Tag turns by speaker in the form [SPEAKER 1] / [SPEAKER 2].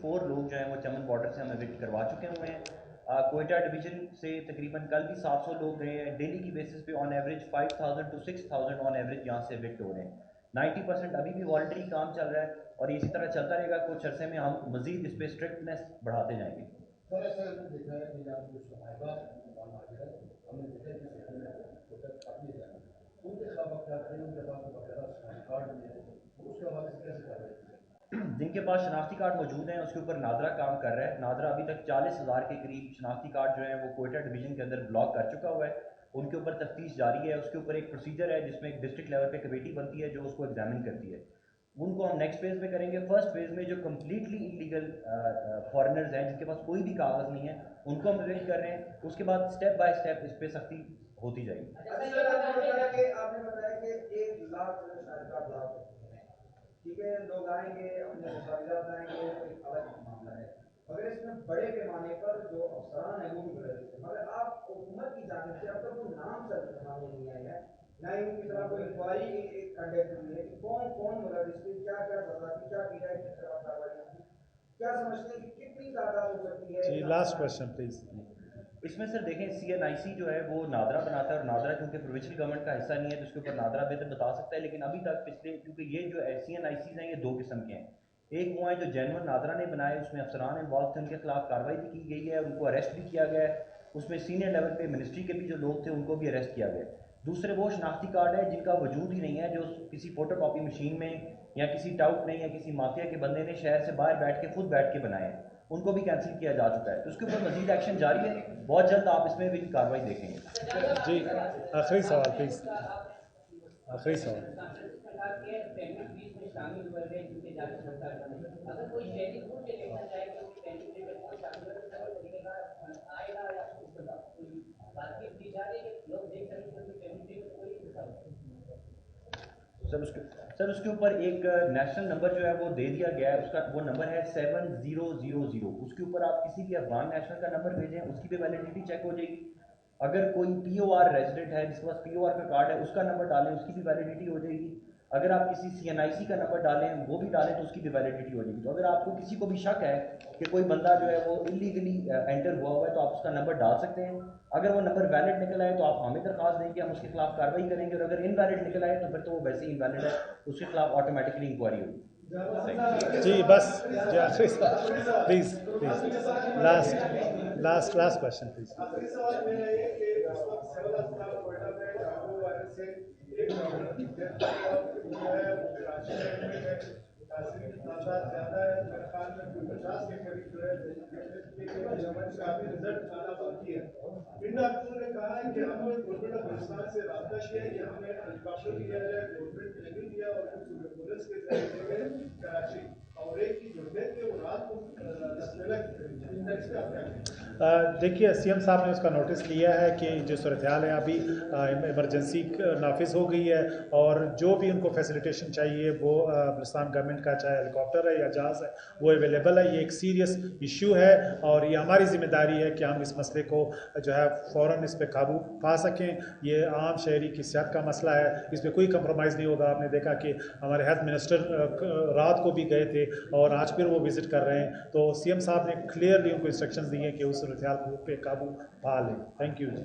[SPEAKER 1] 64 लोग जो हैं वो चमन बॉर्डर से हम एविक्ट करवा चुके हुए हैं। कोयटा डिवीज़न से तकरीबन कल भी 700 लोग गए हैं। डेली की बेसिस पे on average 5000 to 6000 on average यहाँ से एविक्ट हो रहे हैं। 90% अभी भी वॉलंटरी काम चल रहा है और इसी तरह चलता रहेगा। कुछ अरसे में हम मज़ीद इस पर स्ट्रिक्टनेस बढ़ाते जाएंगे।
[SPEAKER 2] सर ऐसा हमने देखा है कि यहाँ कुछ सहायता हमने देखा है कि उनके खिलाफ क्या करें, उनके पास वगैरह कार्ड नहीं है, उसके हवाले से कैसे कर रहे हैं?
[SPEAKER 1] जिनके पास शनाख्ती कार्ड मौजूद हैं उसके ऊपर नादरा काम कर रहा है। नादरा अभी तक 40,000 के करीब शनाख्ती कार्ड जो है वो कोयटा डिवीज़न के अंदर ब्लॉक कर चुका हुआ है। उनके ऊपर तफ्तीश जारी है। उसके ऊपर एक प्रोसीजर है जिसमें एक डिस्ट्रिक्ट लेवल पे कमेटी बनती है जो उसको एग्जामिन करती है। उनको हम नेक्स्ट फेज़ में करेंगे। फर्स्ट फेज़ में जो कम्प्लीटली इलीगल फॉरेनर्स हैं जिनके पास कोई भी कागज़ नहीं है उनको हम अरेंज कर रहे हैं। उसके बाद स्टेप बाय स्टेप इस पर सख्ती होती जाएगी।
[SPEAKER 3] आपने बताया कि 1 लाख ठीक है, लोग आएंगे अपने दस्तावेज़ात लाएंगे, एक अलग मामला है। मगर इसमें बड़े पैमाने पर जो अफसरान हैं वो भी बड़े हैं। मगर आप हुकूमत की जानिब से अब तक वो नाम सामने नहीं आया है, ना ही उनकी तरफ कोई इंक्वायरी कंडक्ट हुई है कि कौन कौन मतलब इसकी क्या क्या सजा थी, क्या किया है, किस तरह कार्रवाई की, क्या समझते हैं कि कितनी तादाद हो सकती है?
[SPEAKER 4] जी लास्ट क्वेश्चन प्लीज।
[SPEAKER 1] इसमें सर देखें CNIC जो है वो नादरा बनाता है और नादरा क्योंकि प्रोविंशियल गवर्नमेंट का हिस्सा नहीं है तो उसके ऊपर नादरा बेहतर बता सकता है। लेकिन अभी तक पिछले क्योंकि ये जो CNICs हैं ये 2 किस्म के हैं। एक वो है जो जेन्युइन नादरा ने बनाए, उसमें अफसरान इन्वॉल्व थे, उनके खिलाफ कार्रवाई भी की गई है, उनको अरेस्ट भी किया गया है। उसमें सीनियर लेवल पे मिनिस्ट्री के भी जो लोग थे उनको भी अरेस्ट किया गया। दूसरे वो शनाख्ती कार्ड है जिनका वजूद ही नहीं है, जो किसी फोटो कॉपी मशीन में या किसी टाउट ने या किसी माफिया के बंदे ने शहर से बाहर बैठ के खुद बैठ के बनाए हैं, उनको भी कैंसिल किया जा चुका है। तो उसके ऊपर मजीद एक्शन जारी है। बहुत जल्द आप इसमें भी कार्रवाई देखेंगे।
[SPEAKER 4] जी आखिरी सवाल प्लीज, आखिरी सवाल।
[SPEAKER 1] सर उसके ऊपर एक नेशनल नंबर जो है वो दे दिया गया है। उसका वो नंबर है 7000। उसके ऊपर आप किसी भी अफगान नेशनल का नंबर भेजें, उसकी भी वैलिडिटी चेक हो जाएगी। अगर कोई POR रेजिडेंट है जिसके पास POR का कार्ड है उसका नंबर डालें, उसकी भी वैलिडिटी हो जाएगी। अगर आप किसी CNIC का नंबर डालें वो भी डालें तो उसकी भी वैलिडिटी हो जाएगी। तो अगर आपको किसी को भी शक है कि कोई बंदा जो है वो इलीगली एंटर हुआ हुआ है तो आप उसका नंबर डाल सकते हैं। अगर वो नंबर वैलिड निकल आए तो आप हमें दरख्वास्त देंगे, हम उसके खिलाफ कार्रवाई करेंगे। और अगर इनवैलिड निकल आए तो फिर तो वो वैसे ही इनवैलिड है, उसके खिलाफ ऑटोमेटिकली इंक्वायरी होगी।
[SPEAKER 4] जी बस जी आखिरी सवाल please please, last question please.
[SPEAKER 2] ज़्यादा है, सरकार में 50 के करीब जो है रिजल्ट आना बाकी है। इन डॉक्टरों ने कहा है कि हमने गवर्नमेंट ऑफ पाकिस्तान से रब्ता किया है कि हमें हेलीकॉप्टर दिया जाए, गवर्नमेंट ने नहीं दिया और कुछ पुलिस के जरिए कराची और एक की जो डेथ है वो रात को
[SPEAKER 4] देखिए CM साहब ने उसका नोटिस लिया है कि जो सूरत हाल है अभी इमरजेंसी नाफिज हो गई है और जो भी उनको फैसिलिटेशन चाहिए वो बलुचिस्तान गवर्नमेंट का चाहे हेलीकॉप्टर है या जहाज़ है वो अवेलेबल है। ये एक सीरियस इशू है और ये हमारी जिम्मेदारी है कि हम इस मसले को जो है फ़ौरन इस पर काबू पा सकें। ये आम शहरी की सेहत का मसला है, इस पर कोई कंप्रोमाइज़ नहीं होगा। आपने देखा कि हमारे हेल्थ मिनिस्टर रात को भी गए थे और आज फिर वो विज़िट कर रहे हैं। तो CM साहब ने क्लियरली उनको इंस्ट्रक्शंस दिए कि उस सूरत हाल पे काबू पा लें। Thank you ji.